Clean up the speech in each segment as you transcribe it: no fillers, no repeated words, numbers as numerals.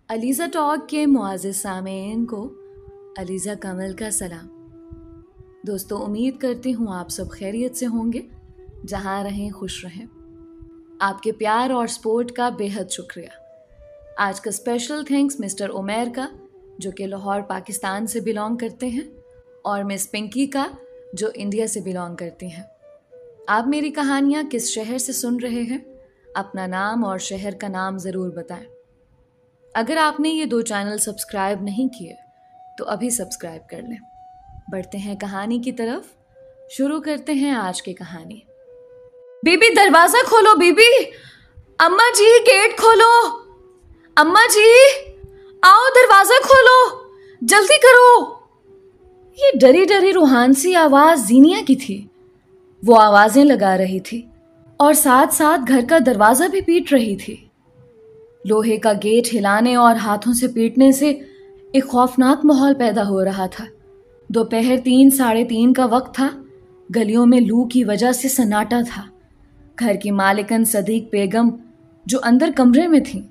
Alizeh talk کے معزز سامعین کو علیزہ کمل کا سلام۔ دوستو، امید کرتی ہوں آپ سب خیریت سے ہوں گے، جہاں رہیں خوش رہیں۔ آپ کے پیار اور سپورٹ کا بے حد شکریہ۔ آج کا اسپیشل تھینکس مسٹر عمیر کا، جو کہ لاہور پاکستان سے بلانگ کرتے ہیں، اور مس پنکی کا، جو انڈیا سے بلانگ کرتی ہیں۔ آپ میری کہانیاں کس شہر سے سن رہے ہیں؟ اپنا نام اور شہر کا نام ضرور بتائیں۔ اگر آپ نے یہ 2 چینل سبسکرائب نہیں کیے تو ابھی سبسکرائب کر لیں۔ بڑھتے ہیں کہانی کی طرف، شروع کرتے ہیں آج کی کہانی۔ بی بی دروازہ کھولو، بی بی، اماں جی گیٹ کھولو، اماں جی آؤ دروازہ کھولو، جلدی کرو۔ یہ ڈری ڈری روحان سی آواز زینیا کی تھی۔ وہ آوازیں لگا رہی تھی اور ساتھ ساتھ گھر کا دروازہ بھی پیٹ رہی تھی۔ لوہے کا گیٹ ہلانے اور ہاتھوں سے پیٹنے سے ایک خوفناک ماحول پیدا ہو رہا تھا۔ دوپہر 3 ساڑھے 3 کا وقت تھا۔ گلیوں میں لو کی وجہ سے سناٹا تھا۔ گھر کی مالکن صدیق بیگم، جو اندر کمرے میں تھیں،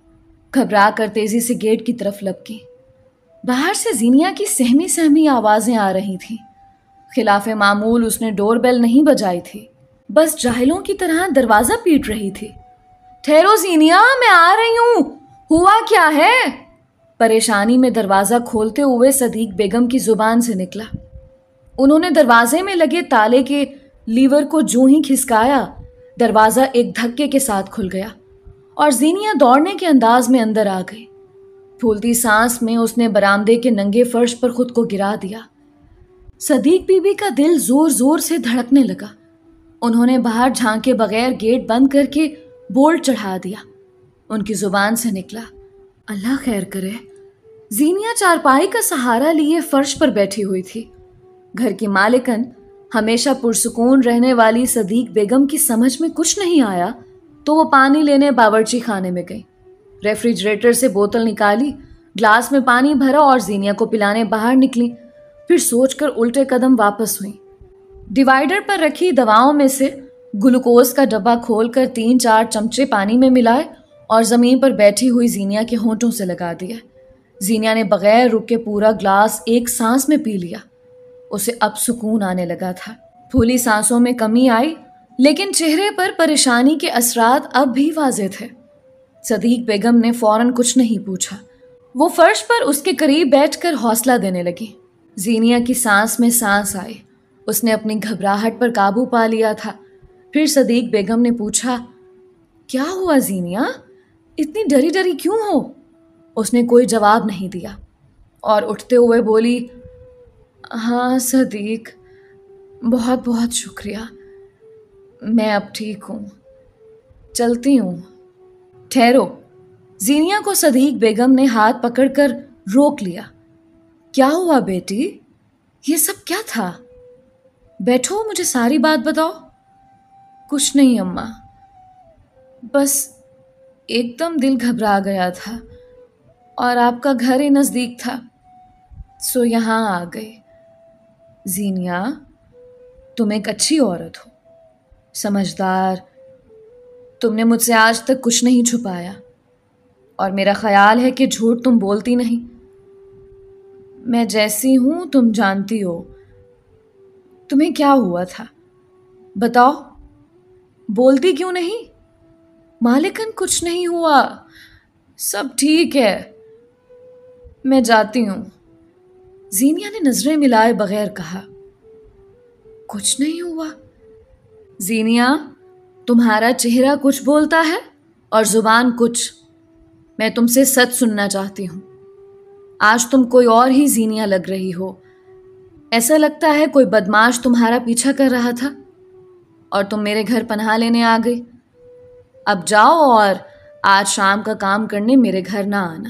گھبرا کر تیزی سے گیٹ کی طرف لپکیں۔ باہر سے زینیا کی سہمی سہمی آوازیں آ رہی تھیں۔ خلاف معمول اس نے ڈور بیل نہیں بجائی تھی، بس جاہلوں کی طرح دروازہ پیٹ رہی تھی۔ ٹھہرو زینیا، میں آ رہی ہوں، ہوا کیا ہے؟ پریشانی میں دروازہ کھولتے ہوئے صدیق بیگم کی زبان سے نکلا۔ انہوں نے دروازے میں لگے تالے کے لیور کو جوں ہی کھسکایا، دروازہ ایک دھکے کے ساتھ کھل گیا اور زینیا دوڑنے کے انداز میں اندر آ گئی۔ پھولتی سانس میں اس نے برآمدے کے ننگے فرش پر خود کو گرا دیا۔ صدیق بی بی کا دل زور زور سے دھڑکنے لگا۔ انہوں نے باہر جھانکے بغیر گیٹ بند کر کے بولٹ چڑھا دیا۔ ان کی زبان سے نکلا، اللہ خیر کرے۔ زینیا چارپائی کا سہارا لیے فرش پر بیٹھی ہوئی تھی۔ گھر کی مالکن، ہمیشہ پرسکون رہنے والی صدیق بیگم کی سمجھ میں کچھ نہیں آیا تو وہ پانی لینے باورچی خانے میں گئی۔ ریفریجریٹر سے بوتل نکالی، گلاس میں پانی بھرا اور زینیا کو پلانے باہر نکلی، پھر سوچ کر الٹے قدم واپس ہوئی۔ ڈیوائیڈر پر رکھی دواؤں میں سے گلوکوز کا ڈبہ کھول کر 3-4 چمچے پانی میں ملائے اور زمین پر بیٹھی ہوئی زینیا کے ہونٹوں سے لگا دیا۔ زینیا نے بغیر رکے پورا گلاس ایک سانس میں پی لیا۔ اسے اب سکون آنے لگا تھا۔ پھولی سانسوں میں کمی آئی، لیکن چہرے پر پریشانی کے اثرات اب بھی واضح تھے۔ صدیق بیگم نے فوراً کچھ نہیں پوچھا۔ وہ فرش پر اس کے قریب بیٹھ کر حوصلہ دینے لگی۔ زینیا کی سانس میں سانس آئی۔ اس نے اپنی گھبراہٹ پر قابو پا لیا تھا۔ پھر صدیق بیگم نے پوچھا، کیا ہوا زینیا؟ اتنی ڈری ڈری کیوں ہو؟ اس نے کوئی جواب نہیں دیا اور اٹھتے ہوئے بولی، ہاں صدیق، بہت بہت شکریہ، میں اب ٹھیک ہوں، چلتی ہوں۔ ٹھہرو۔ زینیا کو صدیق بیگم نے ہاتھ پکڑ کر روک لیا۔ کیا ہوا بیٹی؟ یہ سب کیا تھا؟ بیٹھو، مجھے ساری بات بتاؤ۔ کچھ نہیں اماں، بس ایک دم دل گھبرا گیا تھا اور آپ کا گھر ہی نزدیک تھا، سو یہاں آ گئی۔ زینیا، تم ایک اچھی عورت ہو، سمجھدار، تم نے مجھ سے آج تک کچھ نہیں چھپایا اور میرا خیال ہے کہ جھوٹ تم بولتی نہیں۔ میں جیسی ہوں تم جانتی ہو۔ تمہیں کیا ہوا تھا؟ بتاؤ، بولتی کیوں نہیں؟ مالکن، کچھ نہیں ہوا، سب ٹھیک ہے، میں جاتی ہوں۔ زینیا نے نظریں ملائے بغیر کہا، کچھ نہیں ہوا؟ زینیا، تمہارا چہرہ کچھ بولتا ہے اور زبان کچھ۔ میں تم سے سچ سننا چاہتی ہوں۔ آج تم کوئی اور ہی زینیا لگ رہی ہو۔ ایسا لگتا ہے کوئی بدماش تمہارا پیچھا کر رہا تھا اور تم میرے گھر پناہ لینے آ گئی۔ اب جاؤ اور آج شام کا کام کرنے میرے گھر نہ آنا۔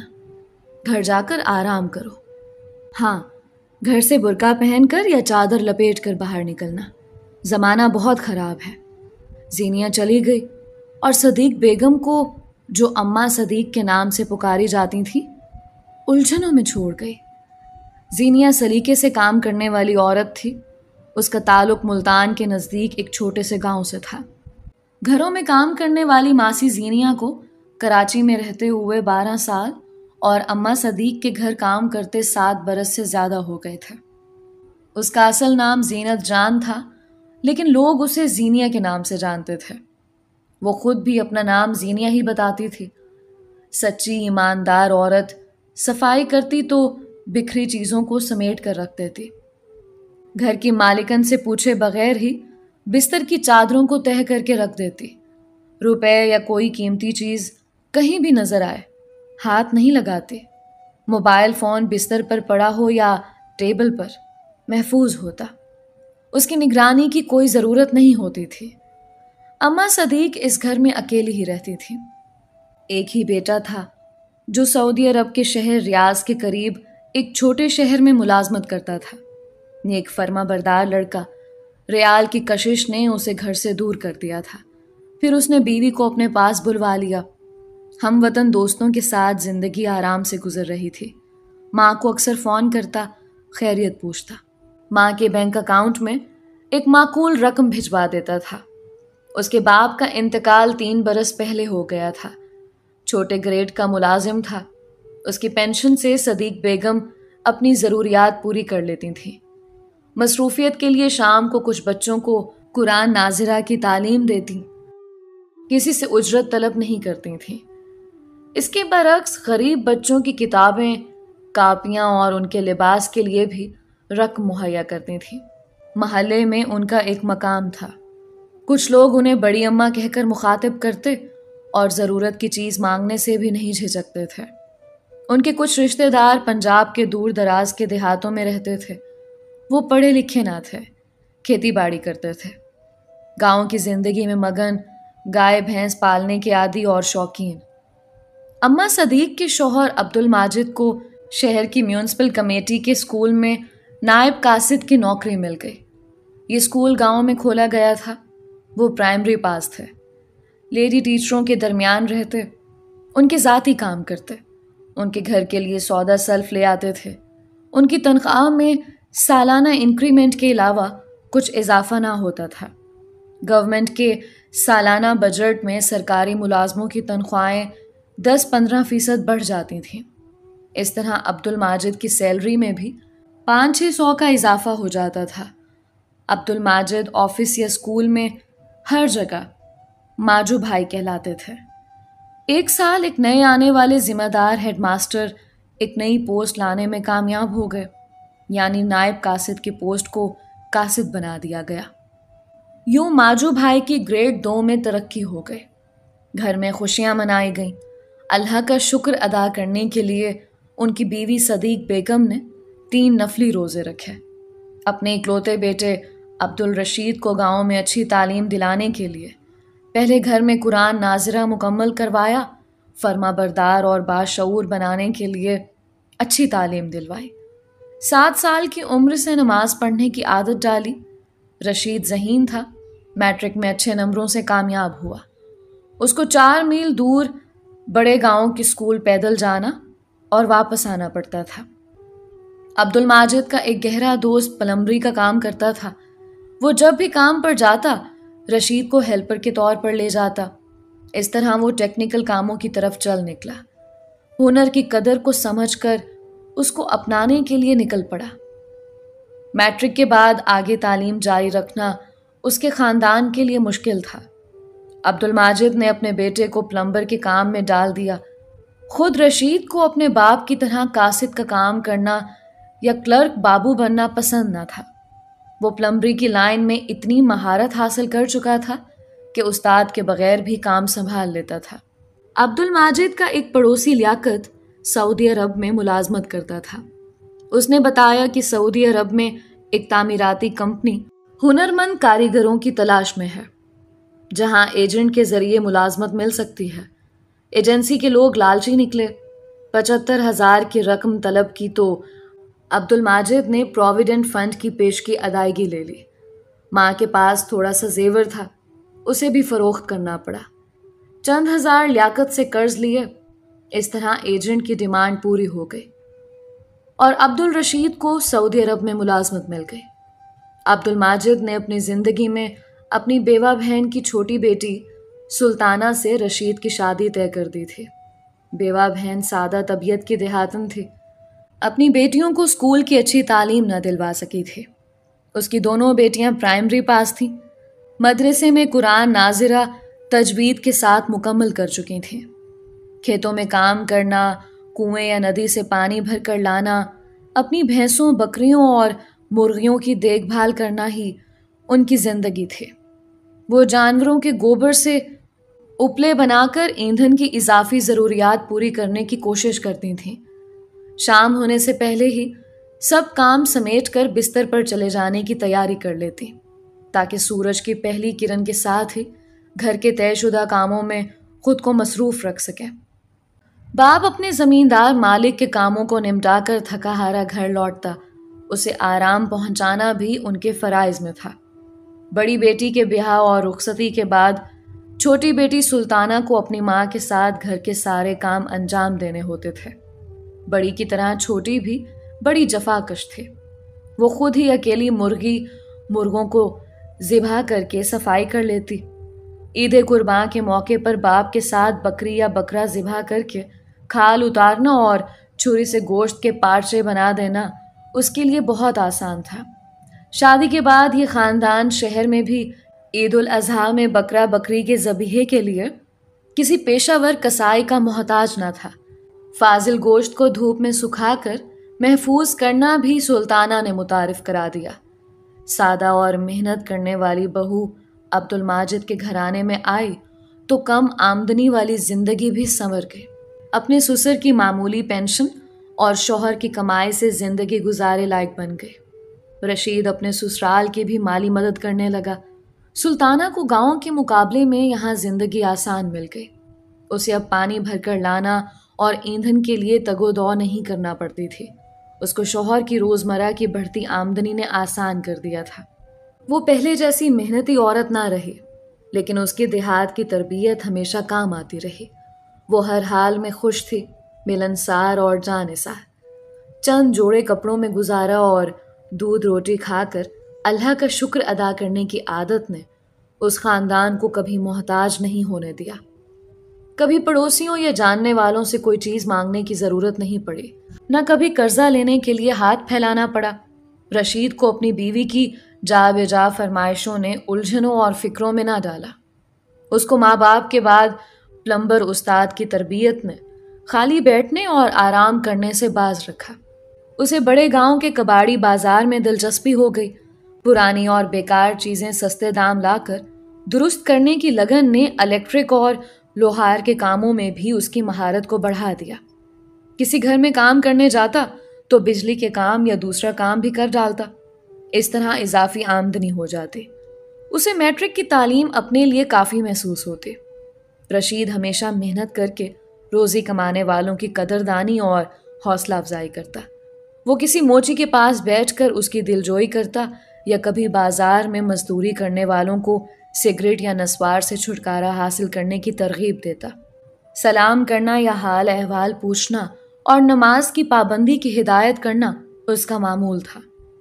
گھر جا کر آرام کرو۔ ہاں، گھر سے برقع پہن کر یا چادر لپیٹ کر باہر نکلنا۔ زمانہ بہت خراب ہے۔ زینیا چلی گئی اور صدیق بیگم کو، جو اماں صدیق کے نام سے پکاری جاتی تھیں، الجھنوں میں چھوڑ گئی۔ زینیا سلیقے سے کام کرنے والی عورت تھی۔ اس کا تعلق ملتان کے نزدیک ایک چھوٹے سے گاؤں سے تھا۔ گھروں میں کام کرنے والی ماسی زینیا کو کراچی میں رہتے ہوئے 12 سال اور اماں صدیق کے گھر کام کرتے 7 برس سے زیادہ ہو گئے تھے۔ اس کا اصل نام زینت جان تھا، لیکن لوگ اسے زینیا کے نام سے جانتے تھے۔ وہ خود بھی اپنا نام زینیا ہی بتاتی تھی۔ سچی ایماندار عورت، صفائی کرتی تو بکھری چیزوں کو سمیٹ کر رکھ دیتی۔ گھر کی مالکن سے پوچھے بغیر ہی بستر کی چادروں کو تہہ کر کے رکھ دیتی۔ روپے یا کوئی قیمتی چیز کہیں بھی نظر آئے ہاتھ نہیں لگاتی۔ موبائل فون بستر پر پڑا ہو یا ٹیبل پر، محفوظ ہوتا۔ اس کی نگرانی کی کوئی ضرورت نہیں ہوتی تھی۔ اماں صدیق اس گھر میں اکیلی ہی رہتی تھی۔ ایک ہی بیٹا تھا جو سعودی عرب کے شہر ریاض کے قریب ایک چھوٹے شہر میں ملازمت کرتا تھا۔ نیک فرما بردار لڑکا، ریال کی کشش نے اسے گھر سے دور کر دیا تھا۔ پھر اس نے بیوی کو اپنے پاس بلوا لیا۔ ہم وطن دوستوں کے ساتھ زندگی آرام سے گزر رہی تھی۔ ماں کو اکثر فون کرتا، خیریت پوچھتا۔ ماں کے بینک اکاؤنٹ میں ایک معقول رقم بھجوا دیتا تھا۔ اس کے باپ کا انتقال 3 برس پہلے ہو گیا تھا۔ چھوٹے گریڈ کا ملازم تھا۔ اس کی پینشن سے صدیق بیگم اپنی ضروریات پوری کر لیتی تھیں۔ مصروفیت کے لیے شام کو کچھ بچوں کو قرآن ناظرہ کی تعلیم دیتی، کسی سے اجرت طلب نہیں کرتی تھیں۔ اس کے برعکس غریب بچوں کی کتابیں، کاپیاں اور ان کے لباس کے لیے بھی رقم مہیا کرتی تھیں۔ محلے میں ان کا ایک مقام تھا۔ کچھ لوگ انہیں بڑی اماں کہہ کر مخاطب کرتے اور ضرورت کی چیز مانگنے سے بھی نہیں جھجکتے تھے۔ ان کے کچھ رشتہ دار پنجاب کے دور دراز کے دیہاتوں میں رہتے تھے۔ وہ پڑھے لکھے نہ تھے، کھیتی باڑی کرتے تھے۔ گاؤں کی زندگی میں مگن، گائے بھینس پالنے کے عادی اور شوقین۔ اماں صدیق کے شوہر عبد الماجد کو شہر کی میونسپل کمیٹی کے اسکول میں نائب قاصد کی نوکری مل گئی۔ یہ اسکول گاؤں میں کھولا گیا تھا۔ وہ پرائمری پاس تھے، لیڈی ٹیچروں کے درمیان رہتے، ان کے ذاتی کام کرتے، ان کے گھر کے لیے سودا سلف لے آتے تھے۔ ان کی تنخواہ میں سالانہ انکریمنٹ کے علاوہ کچھ اضافہ نہ ہوتا تھا۔ گورنمنٹ کے سالانہ بجٹ میں سرکاری ملازموں کی تنخواہیں 10-15% بڑھ جاتی تھیں۔ اس طرح عبد الماجد کی سیلری میں بھی 500-600 کا اضافہ ہو جاتا تھا۔ عبد الماجد آفس یا اسکول میں ہر جگہ ماجو بھائی کہلاتے تھے۔ ایک سال ایک نئے آنے والے ذمہ دار ہیڈ ماسٹر ایک نئی پوسٹ لانے میں کامیاب ہو گئے، یعنی نائب قاصد کی پوسٹ کو قاصد بنا دیا گیا۔ یوں ماجو بھائی کی گریڈ 2 میں ترقی ہو گئی۔ گھر میں خوشیاں منائی گئیں۔ اللہ کا شکر ادا کرنے کے لیے ان کی بیوی صدیق بیگم نے 3 نفلی روزے رکھے۔ اپنے اکلوتے بیٹے عبد الرشید کو گاؤں میں اچھی تعلیم دلانے کے لیے پہلے گھر میں قرآن ناظرہ مکمل کروایا، فرما بردار اور باشعور بنانے کے لیے اچھی تعلیم دلوائی۔ 7 سال کی عمر سے نماز پڑھنے کی عادت ڈالی۔ رشید ذہین تھا، میٹرک میں اچھے نمبروں سے کامیاب ہوا۔ اس کو 4 میل دور بڑے گاؤں کے اسکول پیدل جانا اور واپس آنا پڑتا تھا۔ عبد الماجد کا ایک گہرا دوست پلمبری کا کام کرتا تھا۔ وہ جب بھی کام پر جاتا، رشید کو ہیلپر کے طور پر لے جاتا۔ اس طرح وہ ٹیکنیکل کاموں کی طرف چل نکلا۔ ہنر کی قدر کو سمجھ کر اس کو اپنانے کے لیے نکل پڑا۔ میٹرک کے بعد آگے تعلیم جاری رکھنا اس کے خاندان کے لیے مشکل تھا۔ عبد الماجد نے اپنے بیٹے کو پلمبر کے کام میں ڈال دیا۔ خود رشید کو اپنے باپ کی طرح قاصد کا کام کرنا یا کلرک بابو بننا پسند نہ تھا۔ وہ پلمبری کی لائن میں اتنی مہارت حاصل کر چکا تھا کہ استاد کے بغیر بھی کام سنبھال لیتا تھا۔ عبد الماجد کا ایک پڑوسی لیاقت سعودی عرب میں ملازمت کرتا تھا۔ اس نے بتایا کہ سعودی عرب میں ایک تعمیراتی کمپنی ہنرمند کاریگروں کی تلاش میں ہے، جہاں ایجنٹ کے ذریعے ملازمت مل سکتی ہے۔ ایجنسی کے لوگ لالچی نکلے۔ 75,000 کی رقم طلب کی تو عبد الماجد نے پروویڈنٹ فنڈ کی پیشگی ادائیگی لے لی۔ ماں کے پاس تھوڑا سا زیور تھا، اسے بھی فروخت کرنا پڑا۔ چند ہزار لیاقت سے قرض لیے۔ اس طرح ایجنٹ کی ڈیمانڈ پوری ہو گئی اور عبد الرشید کو سعودی عرب میں ملازمت مل گئی۔ عبد الماجد نے اپنی زندگی میں اپنی بیوہ بہن کی چھوٹی بیٹی سلطانہ سے رشید کی شادی طے کر دی تھی۔ بیوہ بہن سادہ طبیعت کی دیہاتن تھی، اپنی بیٹیوں کو اسکول کی اچھی تعلیم نہ دلوا سکی تھی۔ اس کی دونوں بیٹیاں پرائمری پاس تھیں، مدرسے میں قرآن ناظرہ تجوید کے ساتھ مکمل کر چکی تھیں۔ کھیتوں میں کام کرنا، کنویں یا ندی سے پانی بھر کر لانا، اپنی بھینسوں، بکریوں اور مرغیوں کی دیکھ بھال کرنا ہی ان کی زندگی تھی۔ وہ جانوروں کے گوبر سے اپلے بنا کر ایندھن کی اضافی ضروریات پوری کرنے کی کوشش کرتی تھیں۔ شام ہونے سے پہلے ہی سب کام سمیٹ کر بستر پر چلے جانے کی تیاری کر لیتی تاکہ سورج کی پہلی کرن کے ساتھ ہی گھر کے طے شدہ کاموں میں خود کو مصروف رکھ سکیں۔ باپ اپنے زمیندار مالک کے کاموں کو نمٹا کر تھکا ہارا گھر لوٹتا، اسے آرام پہنچانا بھی ان کے فرائض میں تھا۔ بڑی بیٹی کے بیاہ اور رخصتی کے بعد چھوٹی بیٹی سلطانہ کو اپنی ماں کے ساتھ گھر کے سارے کام انجام دینے ہوتے تھے۔ بڑی کی طرح چھوٹی بھی بڑی جفا کش تھی۔ وہ خود ہی اکیلی مرغوں کو ذبح کر کے صفائی کر لیتی۔ عید قرباں کے موقع پر باپ کے ساتھ بکری یا بکرا ذبح کر کے کھال اتارنا اور چھری سے گوشت کے پارچے بنا دینا اس کے لیے بہت آسان تھا۔ شادی کے بعد یہ خاندان شہر میں بھی عید الاضحیٰ میں بکرا بکری کے ذبیحے کے لیے کسی پیشہ ور کسائی کا محتاج نہ تھا۔ فاضل گوشت کو دھوپ میں سکھا کر محفوظ کرنا بھی سلطانہ نے متعارف کرا دیا۔ سادہ اور محنت کرنے والی بہو عبد الماجد کے گھرانے میں آئی تو کم آمدنی والی زندگی بھی سنور گئی۔ اپنے سسر کی معمولی پینشن اور شوہر کی کمائی سے زندگی گزارے لائق بن گئی۔ رشید اپنے سسرال کی بھی مالی مدد کرنے لگا۔ سلطانہ کو گاؤں کے مقابلے میں یہاں زندگی آسان مل گئی۔ اسے اب پانی بھر کر لانا اور ایندھن کے لیے تگ و دو نہیں کرنا پڑتی تھی۔ اس کو شوہر کی روزمرہ کی بڑھتی آمدنی نے آسان کر دیا تھا۔ وہ پہلے جیسی محنتی عورت نہ رہی، لیکن اس کی دیہات کی تربیت ہمیشہ کام آتی رہی۔ وہ ہر حال میں خوش تھی، ملنسار اور جانثار۔ چند جوڑے کپڑوں میں گزارا اور دودھ روٹی کھا کر اللہ کا شکر ادا کرنے کی عادت نے اس خاندان کو کبھی محتاج نہیں ہونے دیا۔ کبھی پڑوسیوں یا جاننے والوں سے کوئی چیز مانگنے کی ضرورت نہیں پڑی، نہ کبھی قرضہ لینے کے لیے ہاتھ پھیلانا پڑا۔ رشید کو اپنی بیوی کی جا بے جا فرمائشوں نے الجھنوں اور فکروں میں نہ ڈالا۔ اس کو ماں باپ کے بعد پلمبر استاد کی تربیت نے خالی بیٹھنے اور آرام کرنے سے باز رکھا۔ اسے بڑے گاؤں کے کباڑی بازار میں دلچسپی ہو گئی۔ پرانی اور بیکار چیزیں سستے دام لا کر درست کرنے کی لگن نے الیکٹرک اور لوہار کے کاموں میں بھی اس کی مہارت کو بڑھا دیا۔ کسی گھر میں کام کرنے جاتا تو بجلی کے کام یا دوسرا کام بھی کر ڈالتا۔ اس طرح اضافی آمدنی ہو جاتی۔ اسے میٹرک کی تعلیم اپنے لیے کافی محسوس ہوتی۔ رشید ہمیشہ محنت کر کے روزی کمانے والوں کی قدردانی اور حوصلہ افزائی کرتا۔ وہ کسی موچی کے پاس بیٹھ کر اس کی دلجوئی کرتا یا کبھی بازار میں مزدوری کرنے والوں کو سگریٹ یا نسوار سے چھٹکارا حاصل کرنے کی ترغیب دیتا۔ سلام کرنا یا حال احوال پوچھنا اور نماز کی پابندی کی ہدایت کرنا اس کا معمول تھا۔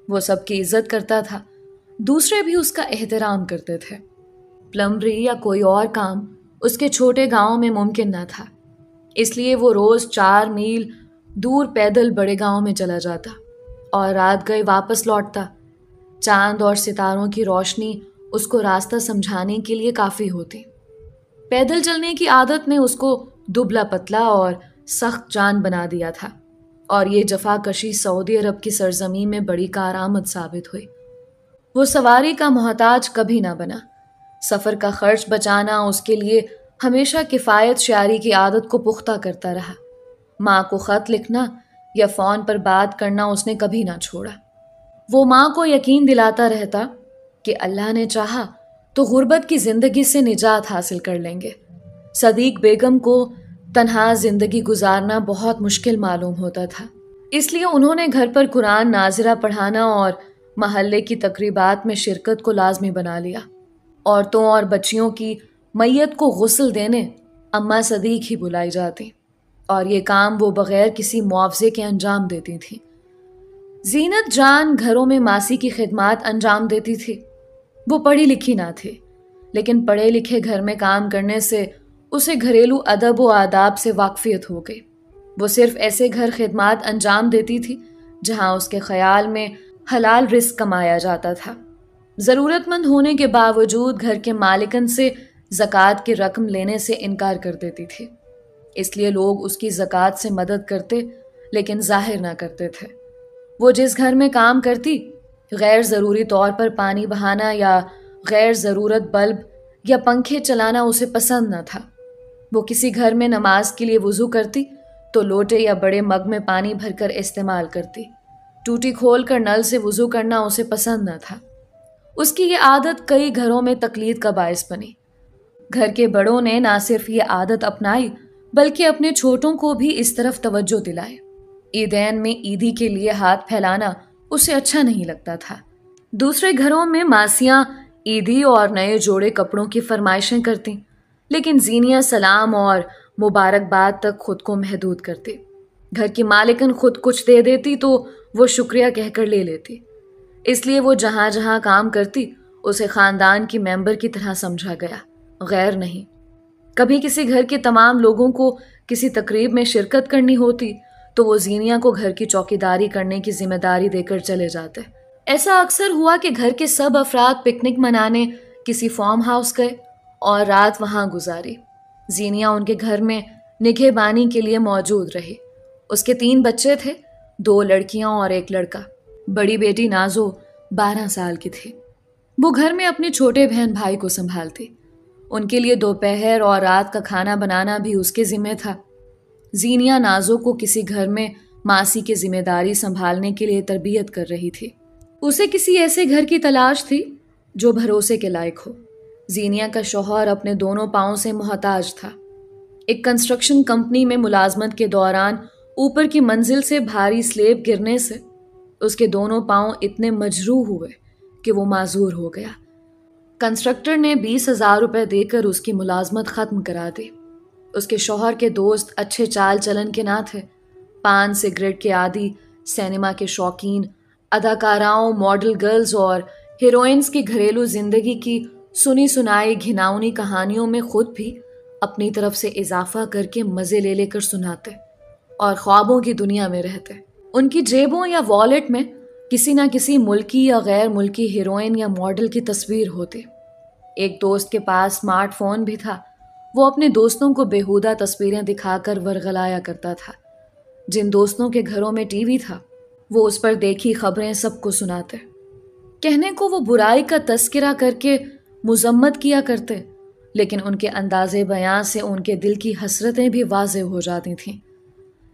وہ سب کی عزت کرتا تھا، دوسرے بھی اس کا احترام کرتے تھے۔ پلمبری یا کوئی اور کام اس کے چھوٹے گاؤں میں ممکن نہ تھا، اس لیے وہ روز 4 میل دور پیدل بڑے گاؤں میں چلا جاتا اور رات گئے واپس لوٹتا۔ چاند اور ستاروں کی روشنی اس کو راستہ سمجھانے کے لیے کافی ہوتی۔ پیدل چلنے کی عادت نے اس کو دبلا پتلا اور سخت جان بنا دیا تھا، اور یہ جفا کشی سعودی عرب کی سرزمین میں بڑی کارآمد ثابت ہوئی۔ وہ سواری کا محتاج کبھی نہ بنا۔ سفر کا خرچ بچانا اس کے لیے ہمیشہ کفایت شعاری کی عادت کو پختہ کرتا رہا۔ ماں کو خط لکھنا یا فون پر بات کرنا اس نے کبھی نہ چھوڑا۔ وہ ماں کو یقین دلاتا رہتا کہ اللہ نے چاہا تو غربت کی زندگی سے نجات حاصل کر لیں گے۔ صدیق بیگم کو تنہا زندگی گزارنا بہت مشکل معلوم ہوتا تھا، اس لیے انہوں نے گھر پر قرآن ناظرہ پڑھانا اور محلے کی تقریبات میں شرکت کو لازمی بنا لیا۔ عورتوں اور بچیوں کی میت کو غسل دینے اماں صدیق ہی بلائی جاتی، اور یہ کام وہ بغیر کسی معاوضے کے انجام دیتی تھیں۔ زینت جان گھروں میں ماسی کی خدمات انجام دیتی تھی۔ وہ پڑھی لکھی نہ تھی، لیکن پڑھے لکھے گھر میں کام کرنے سے اسے گھریلو ادب و آداب سے واقفیت ہو گئی۔ وہ صرف ایسے گھر خدمات انجام دیتی تھی جہاں اس کے خیال میں حلال رزق کمایا جاتا تھا۔ ضرورت مند ہونے کے باوجود گھر کے مالکن سے زکوٰۃ کی رقم لینے سے انکار کر دیتی تھی، اس لیے لوگ اس کی زکوٰۃ سے مدد کرتے لیکن ظاہر نہ کرتے تھے۔ وہ جس گھر میں کام کرتی، غیر ضروری طور پر پانی بہانا یا غیر ضرورت بلب یا پنکھے چلانا اسے پسند نہ تھا۔ وہ کسی گھر میں نماز کے لیے وضو کرتی تو لوٹے یا بڑے مگ میں پانی بھر کر استعمال کرتی۔ ٹوٹی کھول کر نل سے وضو کرنا اسے پسند نہ تھا۔ اس کی یہ عادت کئی گھروں میں تقلید کا باعث بنی۔ گھر کے بڑوں نے نہ صرف یہ عادت اپنائی بلکہ اپنے چھوٹوں کو بھی اس طرف توجہ دلائے۔ عیدین میں عیدی کے لیے ہاتھ پھیلانا اسے اچھا نہیں لگتا تھا۔ دوسرے گھروں میں ماسیاں عیدی اور نئے جوڑے کپڑوں کی فرمائشیں کرتیں، لیکن زینیہ سلام اور مبارکباد تک خود کو محدود کرتی۔ گھر کی مالکن خود کچھ دے دیتی تو وہ شکریہ کہہ کر لے لیتی، اس لیے وہ جہاں جہاں کام کرتی اسے خاندان کی ممبر کی طرح سمجھا گیا، غیر نہیں۔ کبھی کسی گھر کے تمام لوگوں کو کسی تقریب میں شرکت کرنی ہوتی تو وہ زینیہ کو گھر کی چوکیداری کرنے کی ذمہ داری دے کر چلے جاتے۔ ایسا اکثر ہوا کہ گھر کے سب افراد پکنک منانے کسی فارم ہاؤس گئے اور رات وہاں گزاری۔ زینیہ ان کے گھر میں نگہبانی کے لیے موجود رہی۔ اس کے 3 بچے تھے، 2 لڑکیاں اور 1 لڑکا۔ بڑی بیٹی نازو 12 سال کی تھی۔ وہ گھر میں اپنے چھوٹے بہن بھائی کو سنبھالتی۔ ان کے لیے دوپہر اور رات کا کھانا بنانا بھی اس کے ذمہ تھا۔ زینیہ نازو کو کسی گھر میں ماسی کی ذمہ داری سنبھالنے کے لیے تربیت کر رہی تھی۔ اسے کسی ایسے گھر کی تلاش تھی جو بھروسے کے لائق ہو۔ زینیہ کا شوہر اپنے دونوں پاؤں سے محتاج تھا۔ ایک کنسٹرکشن کمپنی میں ملازمت کے دوران اوپر کی منزل سے بھاری سلیب گرنے سے اس کے دونوں پاؤں اتنے مجروح ہوئے کہ وہ معذور ہو گیا۔ کنسٹرکٹر نے 20,000 روپے دے کر اس کی ملازمت ختم کرا دی۔ اس کے شوہر کے دوست اچھے چال چلن کے نہ تھے۔ پان سگریٹ کے عادی، سینما کے شوقین، اداکاراؤں، ماڈل گرلز اور ہیروئنز کی گھریلو زندگی کی سنی سنائی گھناؤنی کہانیوں میں خود بھی اپنی طرف سے اضافہ کر کے مزے لے لے کر سناتے اور خوابوں کی دنیا میں رہتے۔ ان کی جیبوں یا والیٹ میں کسی نہ کسی ملکی یا غیر ملکی ہیروئن یا ماڈل کی تصویر ہوتی۔ ایک دوست کے پاس اسمارٹ فون بھی تھا۔ وہ اپنے دوستوں کو بیہودہ تصویریں دکھا کر ورغلایا کرتا تھا۔ جن دوستوں کے گھروں میں ٹی وی تھا وہ اس پر دیکھی خبریں سب کو سناتے۔ کہنے کو وہ برائی کا تذکرہ کر کے مذمت کیا کرتے، لیکن ان کے انداز بیان سے ان کے دل کی حسرتیں بھی واضح ہو جاتی تھیں۔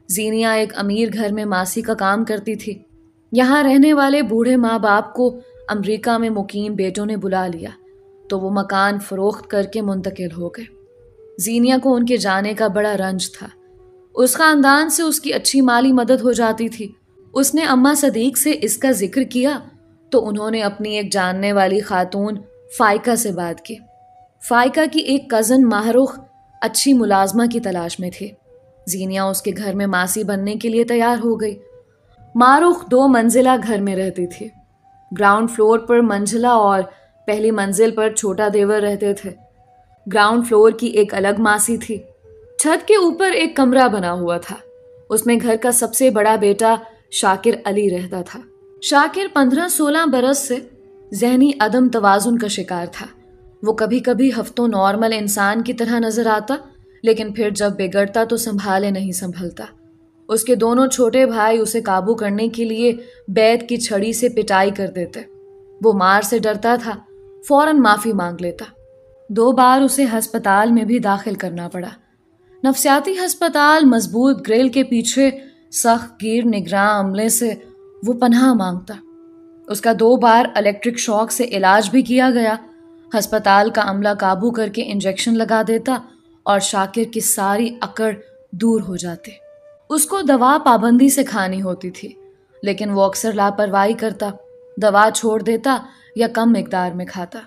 زینیہ ایک امیر گھر میں ماسی کا کام کرتی تھی۔ یہاں رہنے والے بوڑھے ماں باپ کو امریکہ میں مقیم بیٹوں نے بلا لیا تو وہ مکان فروخت کر کے منتقل ہو گئے۔ زینیہ کو ان کے جانے کا بڑا رنج تھا۔ اس خاندان سے اس کی اچھی مالی مدد ہو جاتی تھی۔ اس نے اماں صدیق سے اس کا ذکر کیا تو انہوں نے اپنی ایک جاننے والی خاتون فائقہ سے بات کی۔ فائقہ کی ایک کزن ماہرخ اچھی ملازمہ کی تلاش میں تھی۔ زینیہ اس کے گھر میں ماسی بننے کے لیے تیار ہو گئی۔ ماہرخ 2 منزلہ گھر میں رہتی تھی۔ گراؤنڈ فلور پر منجھلا اور پہلی منزل پر چھوٹا دیور رہتے تھے۔ گراؤنڈ فلور کی ایک الگ ماسی تھی۔ چھت کے اوپر ایک کمرہ بنا ہوا تھا۔ اس میں گھر کا سب سے بڑا بیٹا شاکر علی رہتا تھا۔ شاکر 15-16 برس سے ذہنی عدم توازن کا شکار تھا۔ وہ کبھی کبھی ہفتوں نارمل انسان کی طرح نظر آتا، لیکن پھر جب بگڑتا تو سنبھالے نہیں سنبھلتا۔ اس کے دونوں چھوٹے بھائی اسے قابو کرنے کے لیے بیت کی چھڑی سے پٹائی کر دیتے۔ وہ مار سے ڈرتا تھا، فوراً معافی مانگ لیتا۔ 2 بار اسے ہسپتال میں بھی داخل کرنا پڑا۔ نفسیاتی ہسپتال مضبوط گریل کے پیچھے سخت گیر نگراں عملے سے وہ پناہ مانگتا۔ اس کا 2 بار الیکٹرک شاک سے علاج بھی کیا گیا۔ ہسپتال کا عملہ قابو کر کے انجیکشن لگا دیتا اور شاکر کی ساری اکڑ دور ہو جاتے۔ اس کو دوا پابندی سے کھانی ہوتی تھی، لیکن وہ اکثر لاپرواہی کرتا، دوا چھوڑ دیتا یا کم مقدار میں کھاتا۔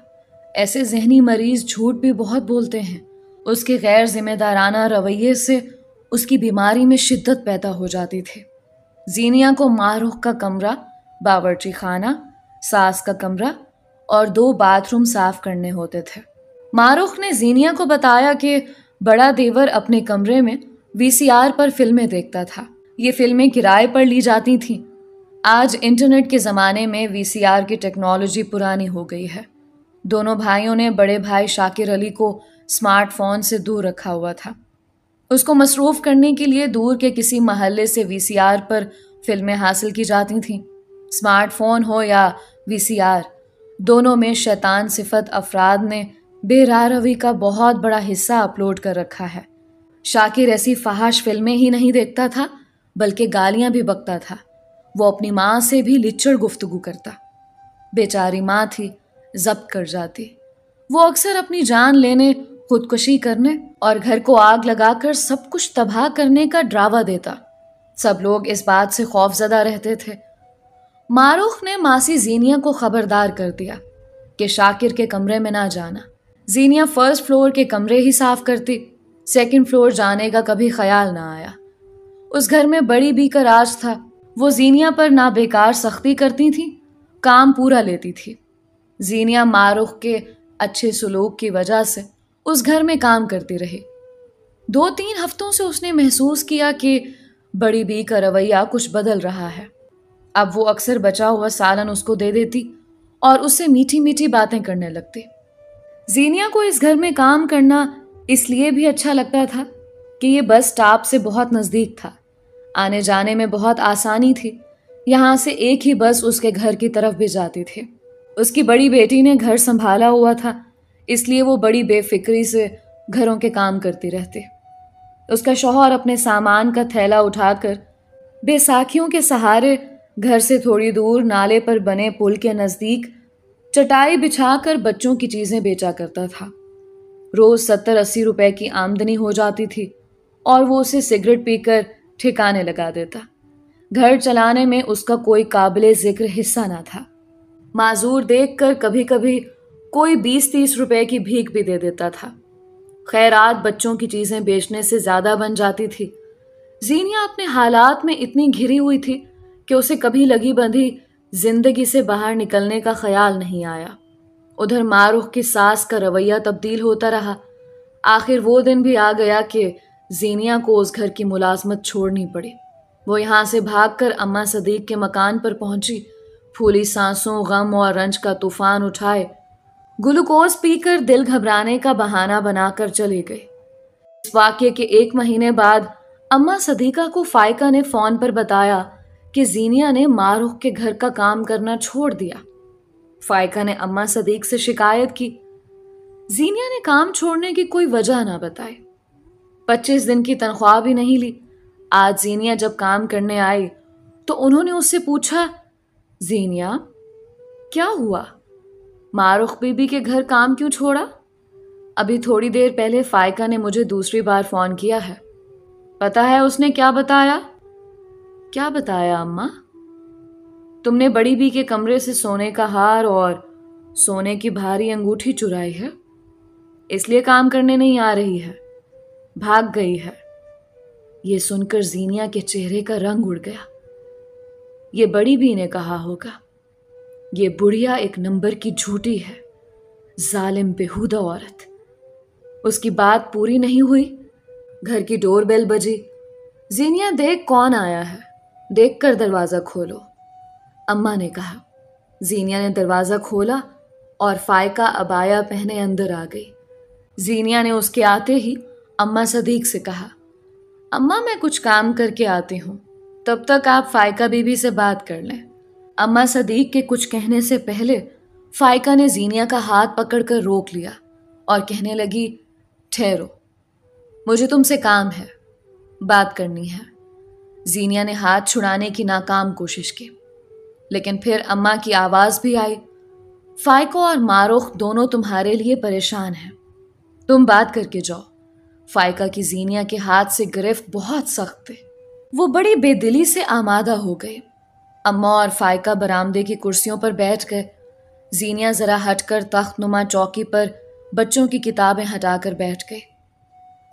ایسے ذہنی مریض جھوٹ بھی بہت بولتے ہیں۔ اس کے غیر ذمہ دارانہ رویے سے اس کی بیماری میں شدت پیدا ہو جاتی تھی۔ زینیہ کو ماہرخ کا کمرہ، باورچی خانہ، ساس کا کمرہ اور 2 باتھ روم صاف کرنے ہوتے تھے۔ ماہرخ نے زینیہ کو بتایا کہ بڑا دیور اپنے کمرے میں VCR پر فلمیں دیکھتا تھا۔ یہ فلمیں کرائے پر لی جاتی تھیں۔ آج انٹرنیٹ کے زمانے میں VCR کی ٹیکنالوجی پرانی ہو گئی ہے۔ دونوں بھائیوں نے بڑے بھائی شاکر علی کو اسمارٹ فون سے دور رکھا ہوا تھا۔ اس کو مصروف کرنے کے لیے دور کے کسی محلے سے VCR پر فلمیں حاصل کی جاتی تھیں۔ اسمارٹ فون ہو یا VCR، دونوں میں شیطان صفت افراد نے بے راہ روی کا بہت بڑا حصہ اپلوڈ کر رکھا ہے۔ شاکر ایسی فحش فلمیں ہی نہیں دیکھتا تھا بلکہ گالیاں بھی بکتا تھا۔ وہ اپنی ماں سے بھی لچڑ گفتگو کرتا۔ بیچاری ماں تھی، ضبط کر جاتی۔ وہ اکثر اپنی جان لینے، خودکشی کرنے اور گھر کو آگ لگا کر سب کچھ تباہ کرنے کا ڈراوا دیتا۔ سب لوگ اس بات سے خوف زدہ رہتے تھے۔ معروف نے ماسی زینیا کو خبردار کر دیا کہ شاکر کے کمرے میں نہ جانا۔ زینیا فرسٹ فلور کے کمرے ہی صاف کرتی، سیکنڈ فلور جانے کا کبھی خیال نہ آیا۔ اس گھر میں بڑی بی کا راج تھا۔ وہ زینیا پر نہ بیکار سختی کرتی تھی، کام پورا لیتی تھی۔ زینیا معروف کے اچھے سلوک کی وجہ سے اس گھر میں کام کرتی رہی۔ 2-3 ہفتوں سے اس نے محسوس کیا کہ بڑی بی کا رویہ کچھ بدل رہا ہے۔ اب وہ اکثر بچا ہوا سالن اس کو دے دیتی اور اس سے میٹھی میٹھی باتیں کرنے لگتی۔ زینیا کو اس گھر میں کام کرنا اس لیے بھی اچھا لگتا تھا کہ یہ بس اسٹاپ سے بہت نزدیک تھا۔ آنے جانے میں بہت آسانی تھی۔ یہاں سے ایک ہی بس اس کے گھر کی طرف بھی جاتی تھی۔ اس کی بڑی بیٹی نے گھر سنبھالا ہوا تھا، اس لیے وہ بڑی بے فکری سے گھروں کے کام کرتی رہتی۔ اس کا شوہر اپنے سامان کا تھیلا اٹھا کر بیساکھیوں کے سہارے گھر سے تھوڑی دور نالے پر بنے پل کے نزدیک چٹائی بچھا کر بچوں کی چیزیں بیچا کرتا تھا۔ روز 70-80 روپے کی آمدنی ہو جاتی تھی اور وہ اسے سگریٹ پی کر ٹھکانے لگا دیتا۔ گھر چلانے میں اس کا کوئی قابل ذکر حصہ نہ تھا۔ معذور دیکھ کر کبھی کبھی کوئی 20-30 روپے کی بھیک بھی دے دیتا تھا۔ خیرات بچوں کی چیزیں بیچنے سے زیادہ بن جاتی تھی۔ زینیا اپنے حالات میں اتنی گھری ہوئی تھی کہ اسے کبھی لگی بندھی زندگی سے باہر نکلنے کا خیال نہیں آیا۔ ادھر معروف کی ساس کا رویہ تبدیل ہوتا رہا۔ آخر وہ دن بھی آ گیا کہ زینیا کو اس گھر کی ملازمت چھوڑنی پڑی۔ وہ یہاں سے بھاگ کر اماں صدیق کے مکان پر پہنچی۔ پھولی سانسوں، غم اور رنج کا طوفان اٹھائے گلوکوز پی کر دل گھبرانے کا بہانہ بنا کر چلی گئی۔ اس واقعے کے 1 مہینے بعد اماں صدیقہ کو فائقہ نے فون پر بتایا کہ زینیا نے معروف کے گھر کا کام کرنا چھوڑ دیا۔ فائقہ نے اماں صدیق سے شکایت کی۔ زینیا نے کام چھوڑنے کی کوئی وجہ نہ بتائی۔ 25 دن کی تنخواہ بھی نہیں لی۔ آج زینیا جب کام کرنے آئی تو انہوں نے اس سے پوچھا، زینیا کیا ہوا؟ معروف بی بی کے گھر کام کیوں چھوڑا؟ ابھی تھوڑی دیر پہلے فائقہ نے مجھے دوسری بار فون کیا ہے۔ پتہ ہے اس نے کیا بتایا؟ کیا بتایا اماں؟ تم نے بڑی بی کے کمرے سے سونے کا ہار اور سونے کی بھاری انگوٹھی چرائی ہے، اس لیے کام کرنے نہیں آ رہی ہے، بھاگ گئی ہے۔ یہ سن کر زینیا کے چہرے کا رنگ اڑ گیا۔ یہ بڑی بی نے کہا ہوگا۔ یہ بڑھیا 1 نمبر کی جھوٹی ہے، ظالم بےہودہ عورت۔ اس کی بات پوری نہیں ہوئی، گھر کی ڈور بیل بجی۔ زینیا دیکھ کون آیا ہے، دیکھ کر دروازہ کھولو، اماں نے کہا۔ زینیا نے دروازہ کھولا اور فائقہ عبایا پہنے اندر آ گئی۔ زینیا نے اس کے آتے ہی اماں صدیق سے کہا، اماں میں کچھ کام کر کے آتی ہوں، تب تک آپ فائقہ بی بی سے بات کر لیں۔ اماں صدیق کے کچھ کہنے سے پہلے فائقہ نے زینیا کا ہاتھ پکڑ کر روک لیا اور کہنے لگی، ٹھہرو، مجھے تم سے کام ہے، بات کرنی ہے۔ زینیا نے ہاتھ چھڑانے کی ناکام کوشش کی، لیکن پھر اماں کی آواز بھی آئی، فائقہ اور معروف دونوں تمہارے لیے پریشان ہیں، تم بات کر کے جاؤ۔ فائقہ کی زینیا کے ہاتھ سے گرفت بہت سخت تھے۔ وہ بڑی بے دلی سے آمادہ ہو گئے۔ اماں اور فائقہ برآمدے کی کرسیوں پر بیٹھ گئے۔ زینیا ذرا ہٹ کر تخت نما چوکی پر بچوں کی کتابیں ہٹا کر بیٹھ گئی۔